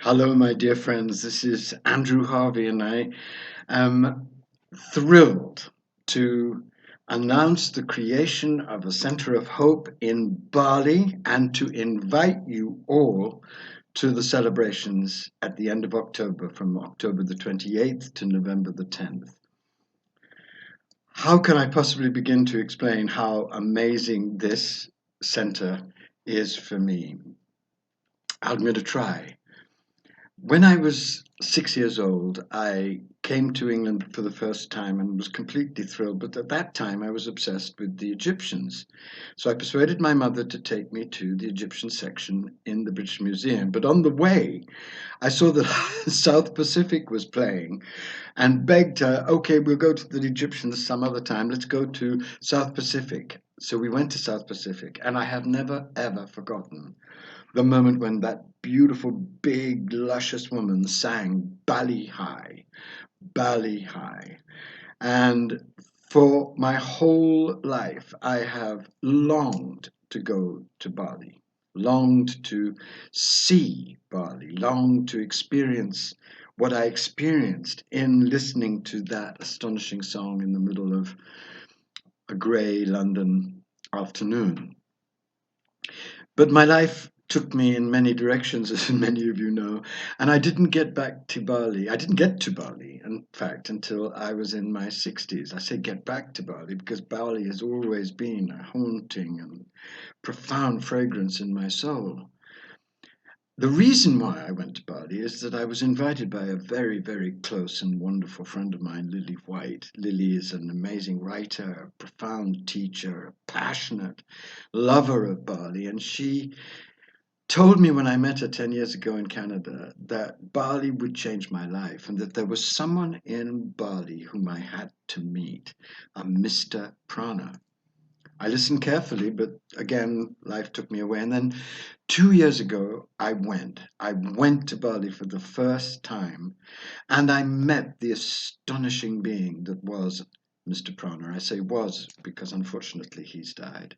Hello, my dear friends. This is Andrew Harvey, and I am thrilled to announce the creation of a Center of Hope in Bali and to invite you all to the celebrations at the end of October, from October the 28th to November the 10th. How can I possibly begin to explain how amazing this center is for me? I'm going to try. When I was 6 years old, I came to England for the first time and was completely thrilled. But at that time, I was obsessed with the Egyptians. So I persuaded my mother to take me to the Egyptian section in the British Museum. But on the way, I saw that South Pacific was playing and begged her, okay, we'll go to the Egyptians some other time. Let's go to South Pacific. So we went to South Pacific, and I have never, ever forgotten the moment when that beautiful, big, luscious woman sang Bali High, Bali High. And for my whole life, I have longed to go to Bali, longed to see Bali, longed to experience what I experienced in listening to that astonishing song in the middle of a grey London afternoon. But my life took me in many directions, as many of you know, and I didn't get back to Bali. I didn't get to Bali, in fact, until I was in my 60s. I say get back to Bali because Bali has always been a haunting and profound fragrance in my soul. The reason why I went to Bali is that I was invited by a very, very close and wonderful friend of mine, Lily White. Lily is an amazing writer, a profound teacher, a passionate lover of Bali, and she told me when I met her 10 years ago in Canada that Bali would change my life and that there was someone in Bali whom I had to meet, a Mr. Prana. I listened carefully, but again, life took me away. And then 2 years ago, I went. I went to Bali for the first time, and I met the astonishing being that was Mr. Prana. I say was because unfortunately he's died.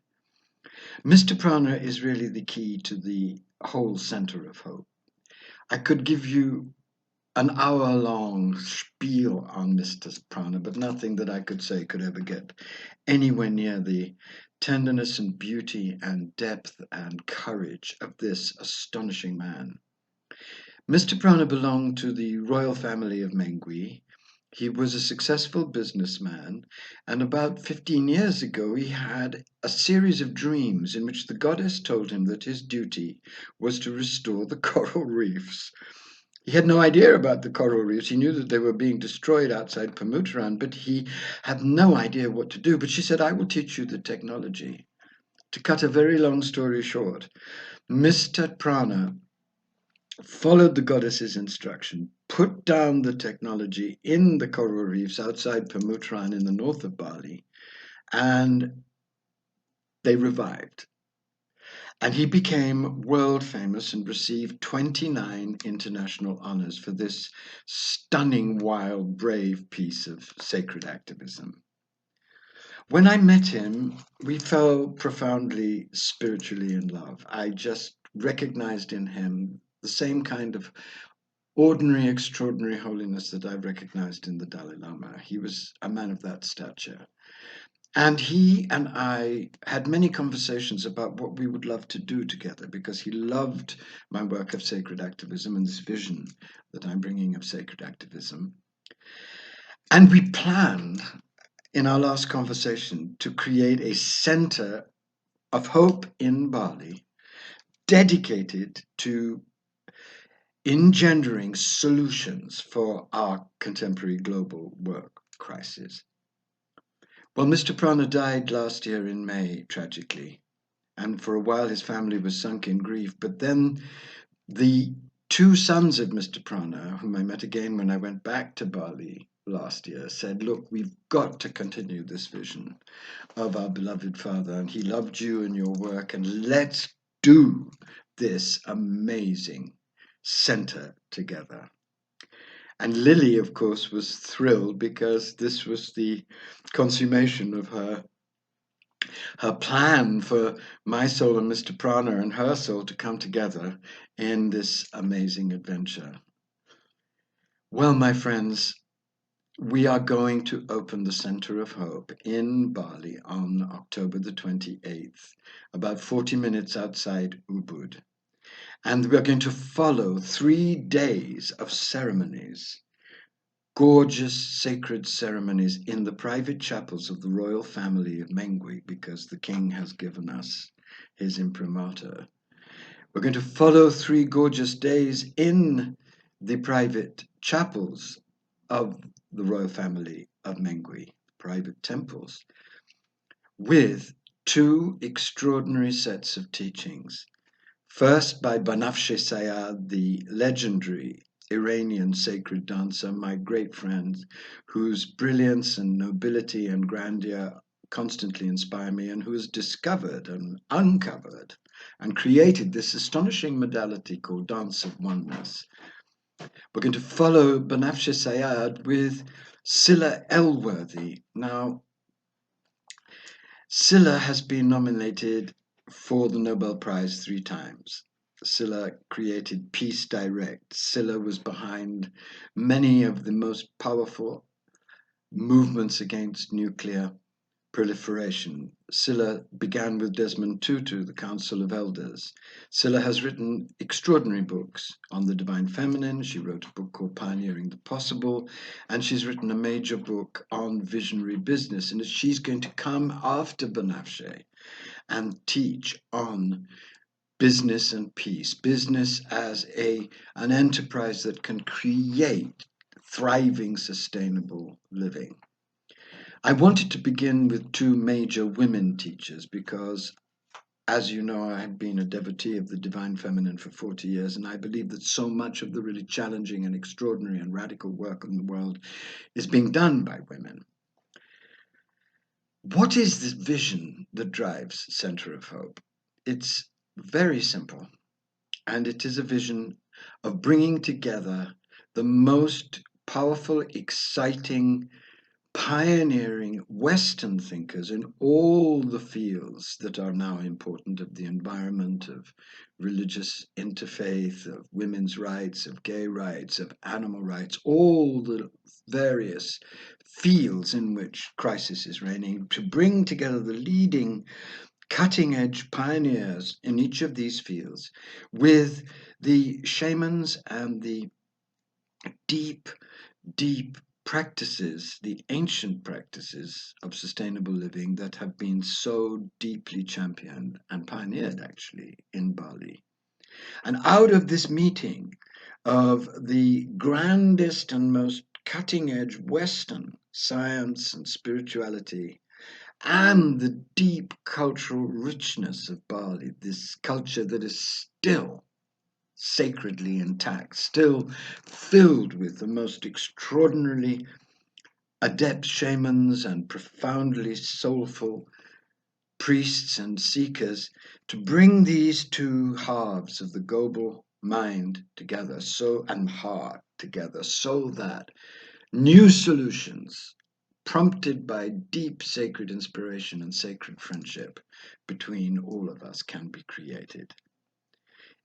Mr. Prana is really the key to the whole center of hope. I could give you an hour-long spiel on Mr. Prana, but nothing that I could say could ever get anywhere near the tenderness and beauty and depth and courage of this astonishing man. Mr. Prana belonged to the royal family of Mengwi. He was a successful businessman, and about 15 years ago he had a series of dreams in which the goddess told him that his duty was to restore the coral reefs. He had no idea about the coral reefs. He knew that they were being destroyed outside Permutoran, but he had no idea what to do. But she said, I will teach you the technology. To cut a very long story short, Mr. Prana followed the goddess's instruction, put down the technology in the coral reefs outside Permutoran in the north of Bali, and they revived. And he became world famous and received 29 international honors for this stunning, wild, brave piece of sacred activism. When I met him, we fell profoundly spiritually in love. I just recognized in him the same kind of ordinary, extraordinary holiness that I've recognized in the Dalai Lama. He was a man of that stature. And he and I had many conversations about what we would love to do together because he loved my work of sacred activism and this vision that I'm bringing of sacred activism. And we planned in our last conversation to create a center of hope in Bali dedicated to engendering solutions for our contemporary global work crisis. Well, Mr. Prana died last year in May, tragically, and for a while his family was sunk in grief. But then the two sons of Mr. Prana, whom I met again when I went back to Bali last year, said, look, we've got to continue this vision of our beloved father, and he loved you and your work, and let's do this amazing center together. And Lily, of course, was thrilled because this was the consummation of her her plan for my soul and Mr. Prana and her soul to come together in this amazing adventure. Well, my friends, we are going to open the Center of Hope in Bali on October the 28th, about 40 minutes outside Ubud. And we're going to follow 3 days of ceremonies, gorgeous sacred ceremonies in the private chapels of the royal family of Mengwi, because the king has given us his imprimatur. We're going to follow 3 gorgeous days in the private chapels of the royal family of Mengwi, private temples, with 2 extraordinary sets of teachings. First, by Banafsheh Sayad, the legendary Iranian sacred dancer, my great friend, whose brilliance and nobility and grandeur constantly inspire me, and who has discovered and uncovered and created this astonishing modality called Dance of Oneness. We're going to follow Banafsheh Sayad with Scylla Elworthy. Now, Scylla has been nominated for the Nobel Prize 3 times. Scylla created Peace Direct. Scylla was behind many of the most powerful movements against nuclear proliferation. Scylla began with Desmond Tutu, the Council of Elders. Scylla has written extraordinary books on the divine feminine. She wrote a book called Pioneering the Possible, and she's written a major book on visionary business. And she's going to come after Banafsheh and teach on business and peace, business as an enterprise that can create thriving, sustainable living. I wanted to begin with 2 major women teachers because, as you know, I had been a devotee of the divine feminine for 40 years, and I believe that so much of the really challenging and extraordinary and radical work in the world is being done by women. What is this vision that drives Center of Hope? It's very simple, and it is a vision of bringing together the most powerful, exciting, pioneering Western thinkers in all the fields that are now important, of the environment, of religious interfaith, of women's rights, of gay rights, of animal rights, all the various fields in which crisis is reigning, to bring together the leading cutting edge pioneers in each of these fields with the shamans and the deep, deep practices, the ancient practices of sustainable living that have been so deeply championed and pioneered actually in Bali. And out of this meeting of the grandest and most cutting edge Western science and spirituality and the deep cultural richness of Bali, this culture that is still sacredly intact, still filled with the most extraordinarily adept shamans and profoundly soulful priests and seekers, to bring these 2 halves of the global mind together, and heart together, so that new solutions prompted by deep sacred inspiration and sacred friendship between all of us can be created.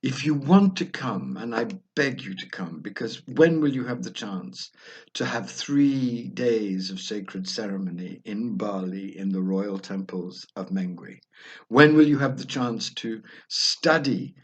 If you want to come, and I beg you to come, because when will you have the chance to have 3 days of sacred ceremony in Bali in the royal temples of Mengwi? When will you have the chance to study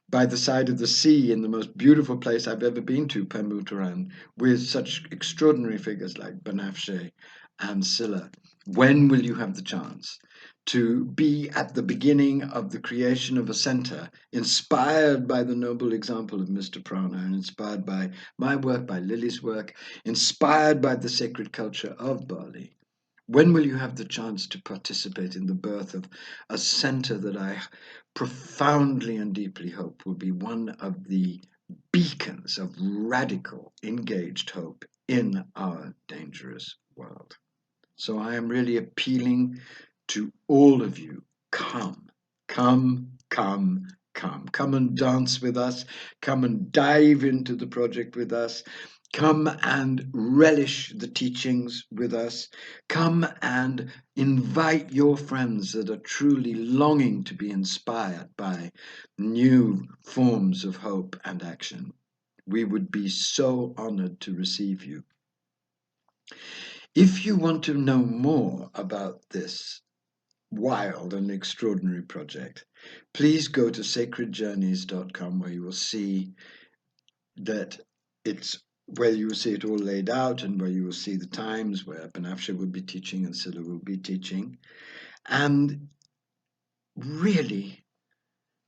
by the side of the sea in the most beautiful place I've ever been to, Pembuturan, with such extraordinary figures like Banafsheh and Scylla? When will you have the chance to be at the beginning of the creation of a center inspired by the noble example of Mr. Prana and inspired by my work, by Lily's work, inspired by the sacred culture of Bali? When will you have the chance to participate in the birth of a center that I profoundly and deeply hope will be one of the beacons of radical, engaged hope in our dangerous world? So I am really appealing to all of you. Come, come, come, come. Come and dance with us. Come and dive into the project with us. Come and relish the teachings with us. Come and invite your friends that are truly longing to be inspired by new forms of hope and action. We would be so honored to receive you. If you want to know more about this wild and extraordinary project, please go to sacredjourneys.com where you will see that it's where you will see it all laid out and where you will see the times where Banafsha will be teaching and Silla will be teaching. And really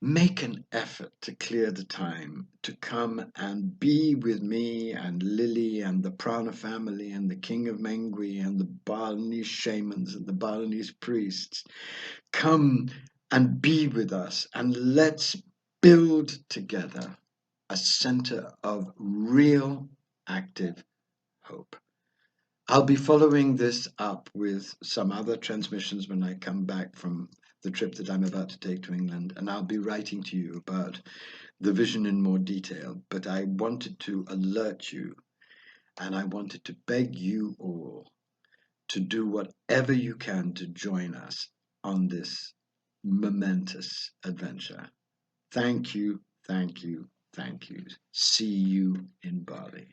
make an effort to clear the time to come and be with me and Lily and the Prana family and the King of Mengwi and the Balinese shamans and the Balinese priests. Come and be with us and let's build together a center of real active hope. I'll be following this up with some other transmissions when I come back from the trip that I'm about to take to England, and I'll be writing to you about the vision in more detail. But I wanted to alert you, and I wanted to beg you all to do whatever you can to join us on this momentous adventure. Thank you, thank you, thank you. See you in Bali.